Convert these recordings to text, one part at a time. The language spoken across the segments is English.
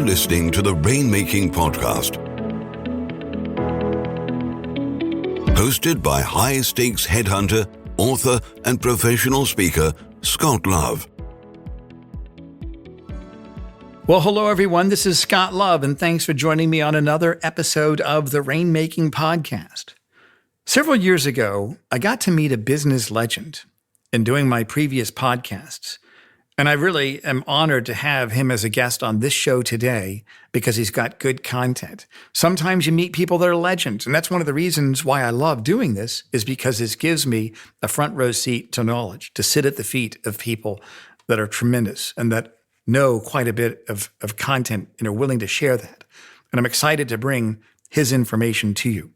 listening to the Rainmaking Podcast, hosted by high-stakes headhunter, author, and professional speaker, Scott Love. Well, hello, everyone. This is Scott Love, and thanks for joining me on another episode of the Rainmaking Podcast. Several years ago, I got to meet a business legend in doing my previous podcasts, and I really am honored to have him as a guest on this show today because he's got good content. Sometimes you meet people that are legends, and that's one of the reasons why I love doing this, is because this gives me a front row seat to knowledge, to sit at the feet of people that are tremendous and that know quite a bit of content and are willing to share that. And I'm excited to bring his information to you.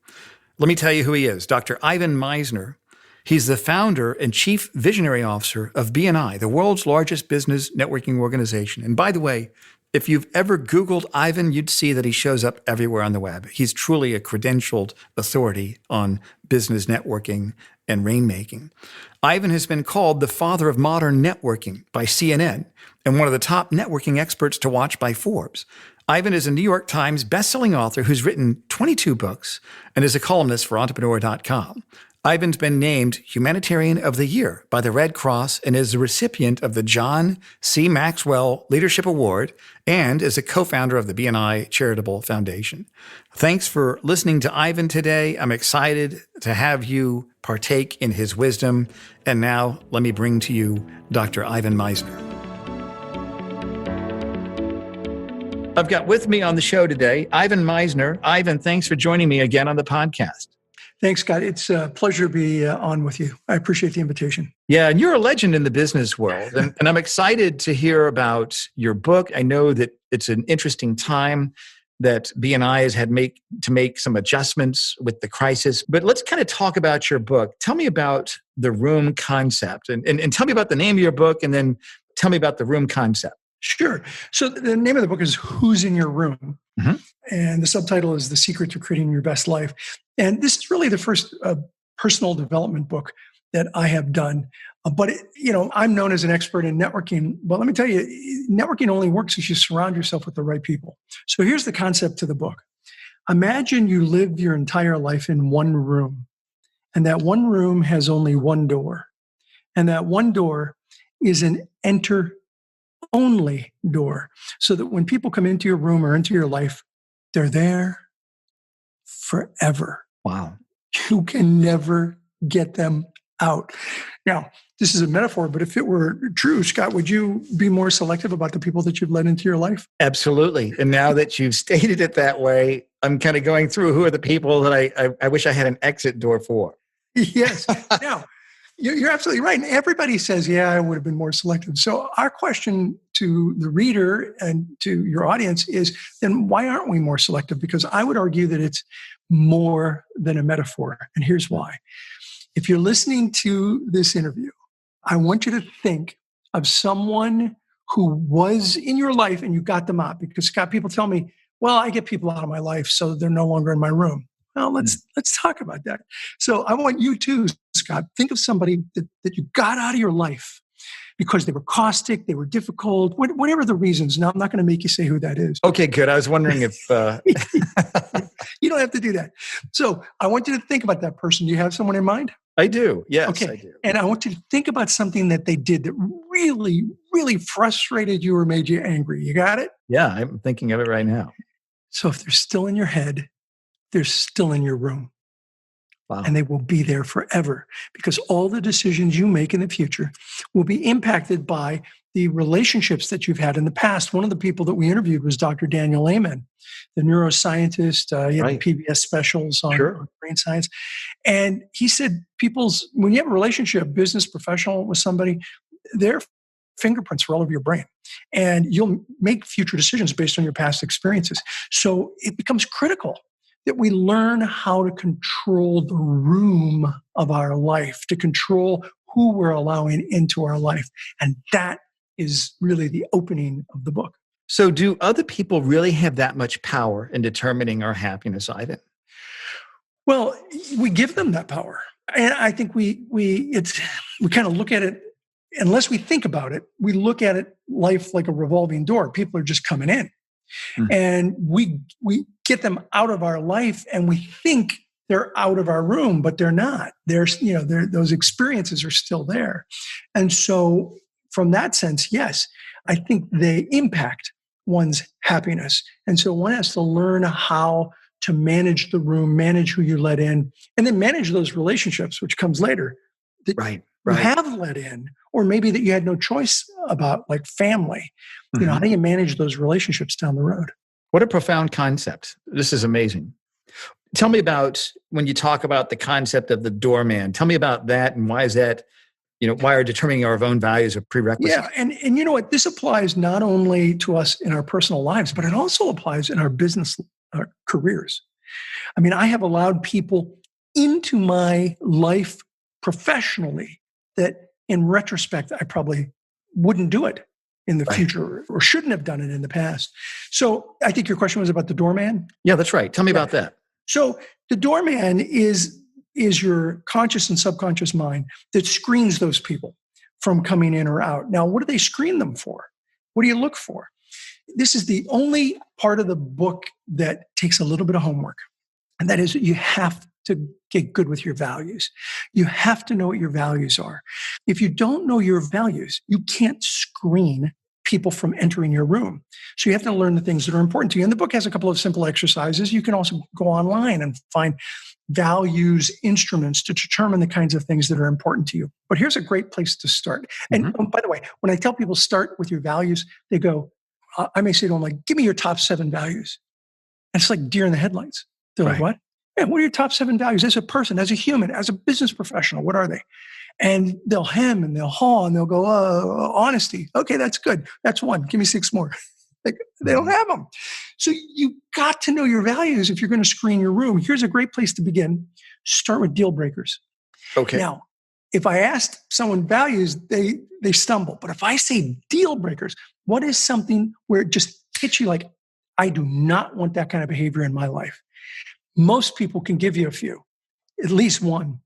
Let me tell you who he is. Dr. Ivan Misner. He's the founder and chief visionary officer of BNI, the world's largest business networking organization. And by the way, if you've ever Googled Ivan, you'd see that he shows up everywhere on the web. He's truly a credentialed authority on business networking and rainmaking. Ivan has been called the father of modern networking by CNN and one of the top networking experts to watch by Forbes. Ivan is a New York Times bestselling author who's written 22 books and is a columnist for Entrepreneur.com. Ivan's been named Humanitarian of the Year by the Red Cross and is the recipient of the John C. Maxwell Leadership Award and is a co-founder of the BNI Charitable Foundation. Thanks for listening to Ivan today. I'm excited to have you partake in his wisdom. And now let me bring to you Dr. Ivan Misner. I've got with me on the show today, Ivan Misner. Ivan, thanks for joining me again on the podcast. Thanks, Scott. It's a pleasure to be on with you. I appreciate the invitation. Yeah, and you're a legend in the business world. And I'm excited to hear about your book. I know that it's an interesting time that BNI has had to make some adjustments with the crisis. But let's kind of talk about your book. Tell me about the room concept and tell me about the name of your book and then tell me about the room concept. Sure. So the name of the book is Who's in Your Room? Mm-hmm. And the subtitle is The Secret to Creating Your Best Life. And this is really the first personal development book that I have done. But I'm known as an expert in networking. But let me tell you, networking only works if you surround yourself with the right people. So here's the concept to the book. Imagine you live your entire life in one room. And that one room has only one door. And that one door is an enter-only door, so that when people come into your room or into your life, they're there forever. Wow. You can never get them out. Now, this is a metaphor, but if it were true, Scott, would you be more selective about the people that you've let into your life? Absolutely. And now that you've stated it that way, I'm kind of going through who are the people that I wish I had an exit door for. Yes. Now, you're absolutely right. And everybody says, yeah, I would have been more selective. So our question to the reader and to your audience is, then why aren't we more selective? Because I would argue that it's more than a metaphor. And here's why. If you're listening to this interview, I want you to think of someone who was in your life and you got them out. Because, Scott, people tell me, well, I get people out of my life, so they're no longer in my room. Well, let's talk about that. So I want you too, Scott, think of somebody that you got out of your life because they were caustic, they were difficult, whatever the reasons. Now, I'm not going to make you say who that is. Okay, good. I was wondering if... You don't have to do that. So I want you to think about that person. Do you have someone in mind? I do. Yes, okay. I do. And I want you to think about something that they did that really, really frustrated you or made you angry. You got it? Yeah, I'm thinking of it right now. So if they're still in your head, they're still in your room. Wow. And they will be there forever because all the decisions you make in the future will be impacted by the relationships that you've had in the past. One of the people that we interviewed was Dr. Daniel Amen, the neuroscientist. He had PBS specials on brain science. And he said when you have a relationship, business, professional with somebody, their fingerprints are all over your brain. And you'll make future decisions based on your past experiences. So it becomes critical that we learn how to control the room of our life, to control who we're allowing into our life. And that is really the opening of the book. So do other people really have that much power in determining our happiness, Ivan? Well, we give them that power. And I think we kind of look at it, unless we think about it, we look at it, life like a revolving door. People are just coming in. Mm. And we get them out of our life and we think they're out of our room, but they're not. Those experiences are still there. And so from that sense, yes, I think they impact one's happiness. And so one has to learn how to manage the room, manage who you let in, and then manage those relationships, which comes later. That Right. you have let in, or maybe that you had no choice about, like family. Mm-hmm. How do you manage those relationships down the road? What a profound concept. This is amazing. Tell me about when you talk about the concept of the doorman. Tell me about that, and why is that, why are determining our own values a prerequisite? Yeah. And you know what? This applies not only to us in our personal lives, but it also applies in our business careers. I mean, I have allowed people into my life professionally that in retrospect, I probably wouldn't do it in the future or shouldn't have done it in the past. So I think your question was about the doorman. Yeah, that's right. Tell me about that. So the doorman is your conscious and subconscious mind that screens those people from coming in or out. Now, what do they screen them for? What do you look for? This is the only part of the book that takes a little bit of homework. And that is, you have to get good with your values. You have to know what your values are. If you don't know your values, you can't screen people from entering your room. So you have to learn the things that are important to you. And the book has a couple of simple exercises. You can also go online and find values instruments to determine the kinds of things that are important to you. But here's a great place to start. And by the way, when I tell people start with your values, they go, I may say to them, like, give me your top 7 values. And it's like deer in the headlights. They're like, what? Yeah, what are your top 7 values as a person, as a human, as a business professional? What are they? And they'll hem and they'll haw and they'll go, honesty. Okay, that's good. That's 1. Give me 6 more. Like, they don't have them. So you got to know your values if you're going to screen your room. Here's a great place to begin. Start with deal breakers. Okay. Now, if I asked someone values, they stumble. But if I say deal breakers, what is something where it just hits you like, I do not want that kind of behavior in my life? Most people can give you a few, at least 1.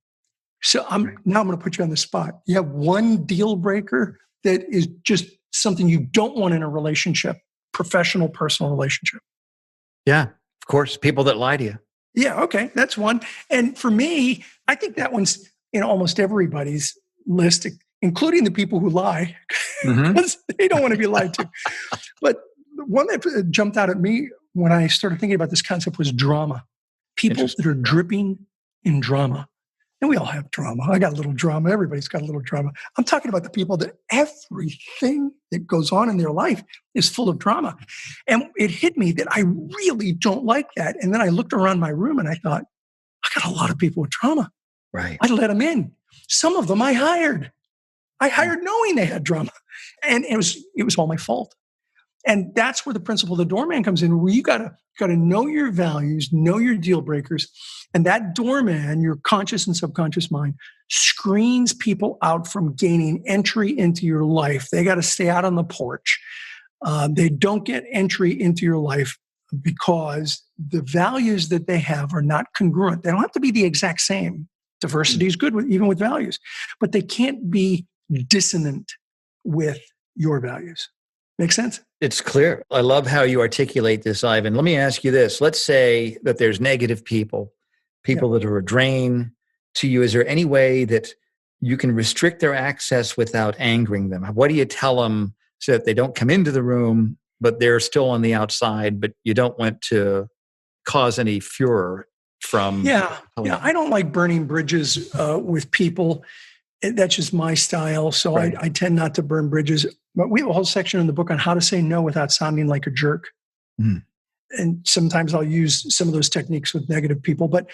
So now I'm going to put you on the spot. You have 1 deal breaker that is just something you don't want in a relationship, professional, personal relationship. Yeah, of course. People that lie to you. Yeah, okay, that's 1. And for me, I think that one's in almost everybody's list, including the people who lie, because they don't want to be lied to. But the one that jumped out at me when I started thinking about this concept was drama. People that are dripping in drama. And we all have drama. I got a little drama. Everybody's got a little drama. I'm talking about the people that everything that goes on in their life is full of drama. And it hit me that I really don't like that. And then I looked around my room and I thought, I got a lot of people with drama. Right. I let them in. Some of them I hired. I hired knowing they had drama. And it was all my fault. And that's where the principle of the doorman comes in, where you got to know your values, know your deal breakers. And that doorman, your conscious and subconscious mind, screens people out from gaining entry into your life. They got to stay out on the porch. They don't get entry into your life because the values that they have are not congruent. They don't have to be the exact same. Diversity is good, even with values. But they can't be dissonant with your values. Make sense? It's clear. I love how you articulate this, Ivan. Let me ask you this. Let's say that there's negative people that are a drain to you. Is there any way that you can restrict their access without angering them? What do you tell them so that they don't come into the room, but they're still on the outside, but you don't want to cause any furor from... Yeah. I don't like burning bridges with people. That's just my style. So I tend not to burn bridges. But we have a whole section in the book on how to say no without sounding like a jerk. And sometimes I'll use some of those techniques with negative people. But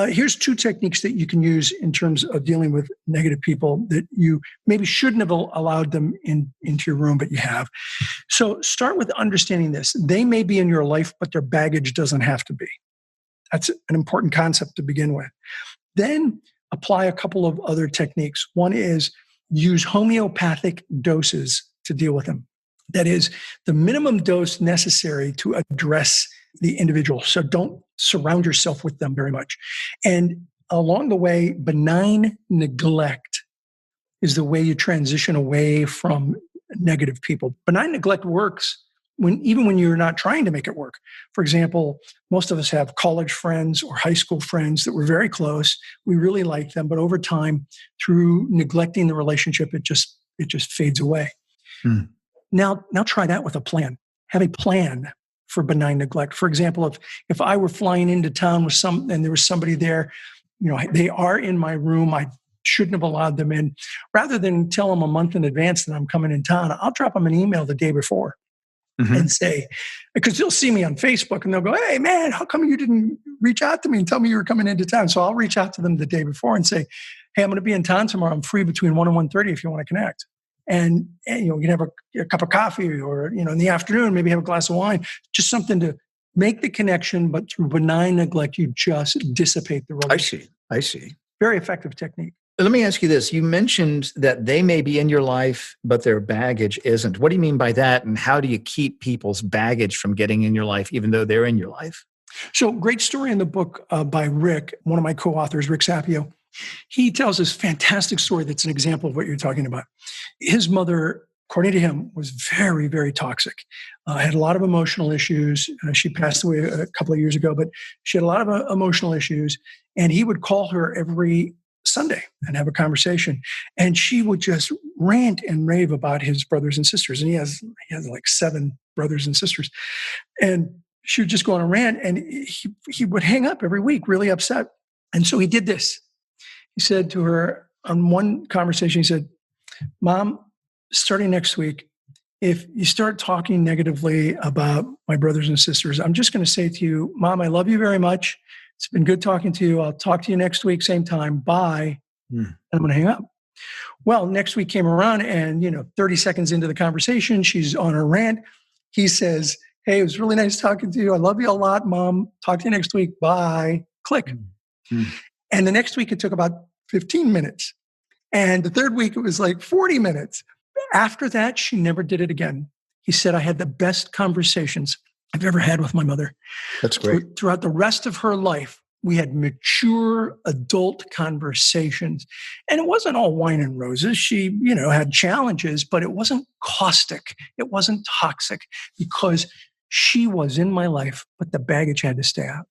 here's 2 techniques that you can use in terms of dealing with negative people that you maybe shouldn't have allowed them into your room, but you have. So start with understanding this. They may be in your life, but their baggage doesn't have to be. That's an important concept to begin with. Then apply a couple of other techniques. One is use homeopathic doses to deal with them. That is the minimum dose necessary to address the individual. So don't surround yourself with them very much. And along the way, benign neglect is the way you transition away from negative people. Benign neglect works even when you're not trying to make it work. For example, most of us have college friends or high school friends that were very close. We really like them, but over time, through neglecting the relationship, it just fades away. Hmm. Now try that with a plan. Have a plan for benign neglect. For example, if I were flying into town with and there was somebody there, they are in my room, I shouldn't have allowed them in. Rather than tell them a month in advance that I'm coming in town, I'll drop them an email the day before and say, because they'll see me on Facebook and they'll go, hey man, how come you didn't reach out to me and tell me you were coming into town? So I'll reach out to them the day before and say, hey, I'm going to be in town tomorrow. I'm free between 1 and 1:30 if you want to connect. And you can have a cup of coffee, or in the afternoon, maybe have a glass of wine, just something to make the connection. But through benign neglect, you just dissipate the relationship. I see. Very effective technique. Let me ask you this. You mentioned that they may be in your life, but their baggage isn't. What do you mean by that? And how do you keep people's baggage from getting in your life, even though they're in your life? So great story in the book by Rick, one of my co-authors, Rick Sapio. He tells this fantastic story that's an example of what you're talking about. His mother, according to him, was very, very toxic. Had a lot of emotional issues. She passed away a couple of years ago, but she had a lot of emotional issues. And he would call her every Sunday and have a conversation. And she would just rant and rave about his brothers and sisters. And he has like 7 brothers and sisters. And she would just go on a rant, and he would hang up every week, really upset. And so he did this. He said to her on one conversation, he said, Mom, starting next week, if you start talking negatively about my brothers and sisters, I'm just going to say to you, Mom, I love you very much. It's been good talking to you. I'll talk to you next week, same time. Bye. And I'm going to hang up. Well, next week came around, and 30 seconds into the conversation, she's on her rant. He says, hey, it was really nice talking to you. I love you a lot, Mom. Talk to you next week. Bye. Click. And the next week, it took about 15 minutes. And the third week, it was like 40 minutes. After that, she never did it again. He said, I had the best conversations I've ever had with my mother. That's great. Throughout the rest of her life, we had mature adult conversations. And it wasn't all wine and roses. She, had challenges, but it wasn't caustic. It wasn't toxic, because she was in my life, but the baggage had to stay out.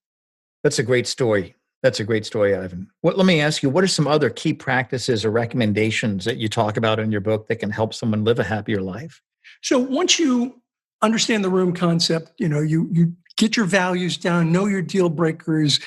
That's a great story. Ivan. Let me ask you, what are some other key practices or recommendations that you talk about in your book that can help someone live a happier life? So once you understand the room concept, you get your values down, know your deal breakers,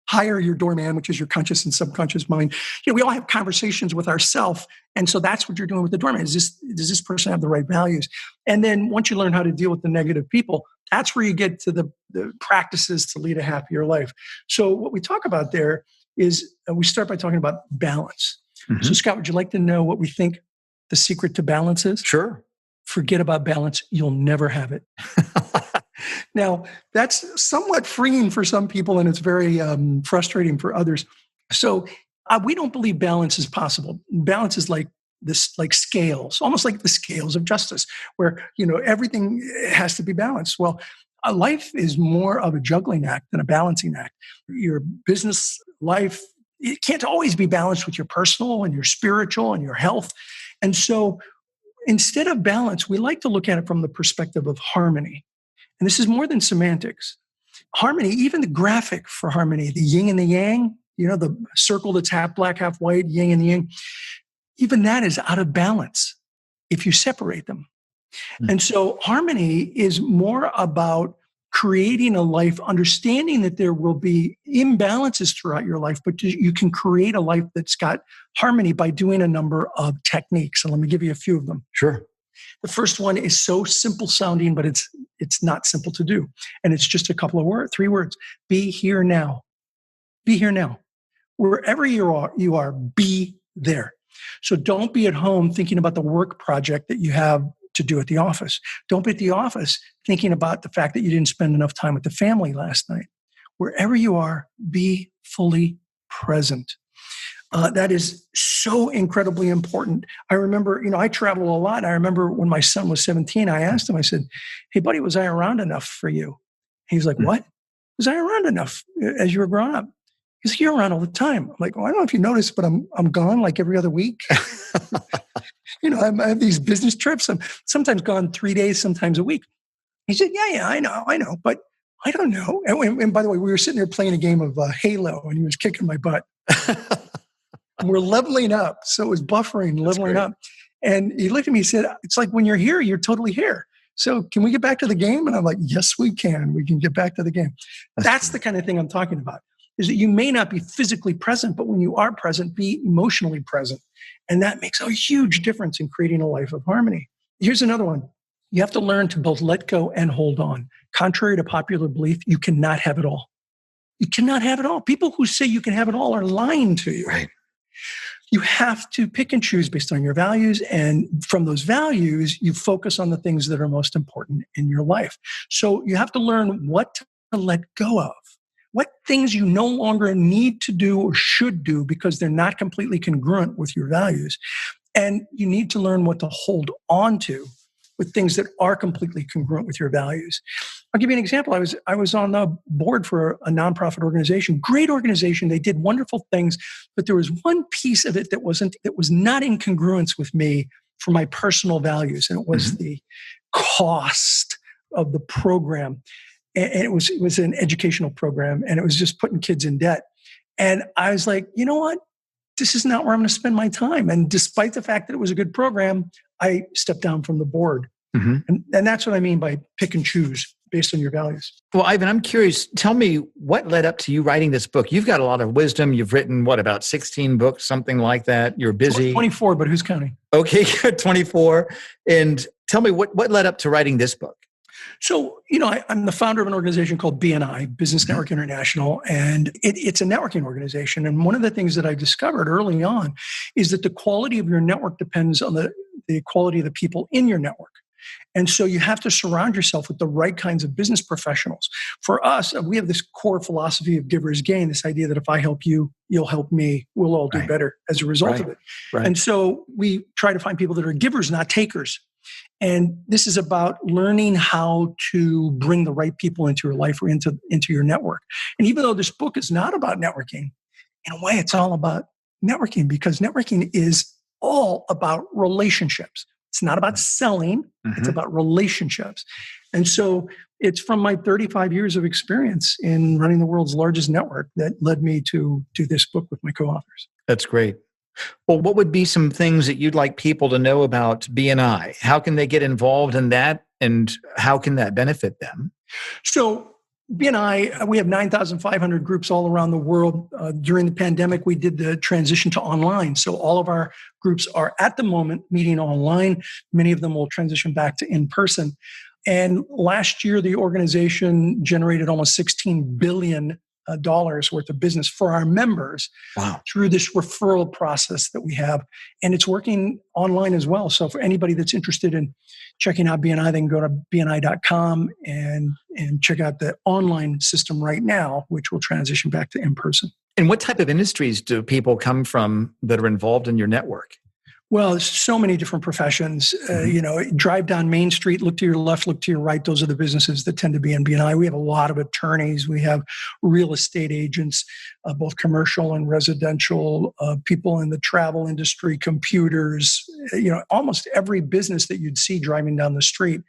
hire your doorman, which is your conscious and subconscious mind. We all have conversations with ourselves. And so that's what you're doing with the doorman. Does this person have the right values? And then once you learn how to deal with the negative people, that's where you get to the practices to lead a happier life. So what we talk about there is we start by talking about balance. So Scott, would you like to know what we think the secret to balance is? Sure. Forget about balance. You'll never have it. Now, that's somewhat freeing for some people, and it's very frustrating for others. So we don't believe balance is possible. Balance is like scales, almost like the scales of justice, where everything has to be balanced. Well, life is more of a juggling act than a balancing act. Your business life, it can't always be balanced with your personal and your spiritual and your health. And so instead of balance, we like to look at it from the perspective of harmony. And this is more than semantics. Harmony, even the graphic for harmony, the yin and the yang, the circle that's half black, half white, yin and the yang, even that is out of balance if you separate them. And so harmony is more about creating a life, understanding that there will be imbalances throughout your life, but you can create a life that's got harmony by doing a number of techniques. And let me give you a few of them. Sure. The first one is so simple sounding, but it's not simple to do. And it's just a couple of words, 3 words. Be here now. Be here now. Wherever you are, be there. So don't be at home thinking about the work project that you have to do at the office. Don't be at the office thinking about the fact that you didn't spend enough time with the family last night. Wherever you are, be fully present. That is so incredibly important. I remember, I travel a lot. I remember when my son was 17, I asked him, I said, hey, buddy, was I around enough for you? He's like, what? Was I around enough as you were growing up? He's like, you're around all the time. I'm like, well, I don't know if you noticed, but I'm gone like every other week. I have these business trips. I'm sometimes gone 3 days, sometimes a week. He said, yeah, I know, but I don't know. And by the way, we were sitting there playing a game of Halo, and he was kicking my butt. And we're leveling up. So it was buffering, leveling up. And he looked at me and said, it's like when you're here, you're totally here. So can we get back to the game? And I'm like, yes, we can. We can get back to the game. That's the kind of thing I'm talking about, is that you may not be physically present, but when you are present, be emotionally present. And that makes a huge difference in creating a life of harmony. Here's another one. You have to learn to both let go and hold on. Contrary to popular belief, you cannot have it all. You cannot have it all. People who say you can have it all are lying to you. Right. You have to pick and choose based on your values. And from those values, you focus on the things that are most important in your life. So you have to learn what to let go of. What things you no longer need to do or should do because they're not completely congruent with your values. And you need to learn what to hold on to with things that are completely congruent with your values. I'll give you an example. I was on the board for a nonprofit organization, great organization. They did wonderful things, but there was one piece of it that was not in congruence with me for my personal values. And it was the cost of the program. And it was an educational program, and it was just putting kids in debt. And I was like, you know what? This is not where I'm going to spend my time. And despite the fact that it was a good program, I stepped down from the board. And that's what I mean by pick and choose based on your values. Well, Ivan, I'm curious. Tell me what led up to you writing this book. You've got a lot of wisdom. You've written, about 16 books, something like that. You're busy. 24, but who's counting? Okay, 24. And tell me what led up to writing this book? So, I'm the founder of an organization called BNI, Business Network International, and it's a networking organization. And one of the things that I discovered early on is that the quality of your network depends on the quality of the people in your network. And so you have to surround yourself with the right kinds of business professionals. For us, we have this core philosophy of giver's gain, this idea that if I help you, you'll help me. We'll all do better as a result of it. Right. And so we try to find people that are givers, not takers. And this is about learning how to bring the right people into your life or into your network. And even though this book is not about networking, in a way it's all about networking, because networking is all about relationships. It's not about selling. It's about relationships. And so it's from my 35 years of experience in running the world's largest network that led me to do this book with my co-authors. That's great. Well, what would be some things that you'd like people to know about BNI? How can they get involved in that, and how can that benefit them? So BNI, we have 9,500 groups all around the world. During the pandemic, we did the transition to online. So all of our groups are at the moment meeting online. Many of them will transition back to in-person. And last year, the organization generated almost $16 billion worth of business for our members through this referral process that we have. And it's working online as well. So for anybody that's interested in checking out BNI, they can go to bni.com and check out the online system right now, which will transition back to in-person. And what type of industries do people come from that are involved in your network? Well, there's so many different professions. Drive down Main Street, look to your left, look to your right. Those are the businesses that tend to be in BNI. We have a lot of attorneys. We have real estate agents, both commercial and residential, people in the travel industry, computers, almost every business that you'd see driving down the street.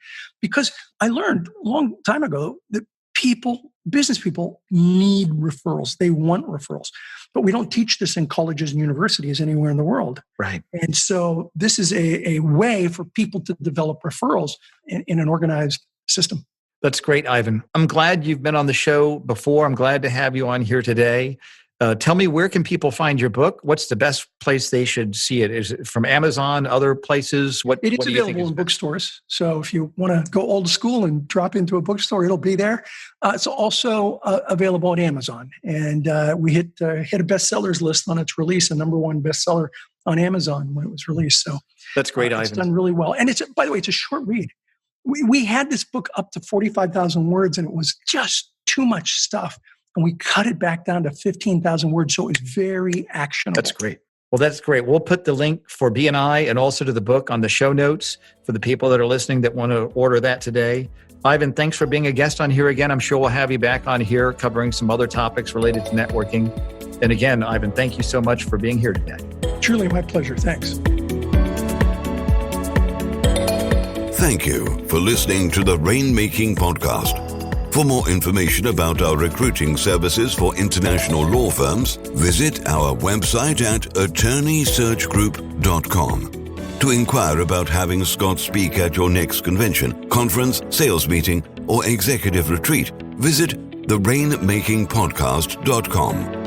Because I learned a long time ago that business people need referrals. They want referrals. But we don't teach this in colleges and universities anywhere in the world. Right. And so this is a way for people to develop referrals in an organized system. That's great, Ivan. I'm glad you've been on the show before. I'm glad to have you on here today. Tell me, where can people find your book? What's the best place they should see it? Is it from Amazon, other places? It is available in bookstores. So if you want to go old school and drop into a bookstore, it'll be there. It's also available on Amazon. And we hit a bestsellers list on its release, a number one bestseller on Amazon when it was released. So that's great, Ivan. It's done really well. And by the way, it's a short read. We had this book up to 45,000 words, and it was just too much stuff. And we cut it back down to 15,000 words. So it's very actionable. That's great. Well, that's great. We'll put the link for BNI and also to the book on the show notes for the people that are listening that want to order that today. Ivan, thanks for being a guest on here again. I'm sure we'll have you back on here covering some other topics related to networking. And again, Ivan, thank you so much for being here today. Truly my pleasure. Thanks. Thank you for listening to the Rainmaking Podcast. For more information about our recruiting services for international law firms, visit our website at attorneysearchgroup.com. To inquire about having Scott speak at your next convention, conference, sales meeting, or executive retreat, visit therainmakingpodcast.com.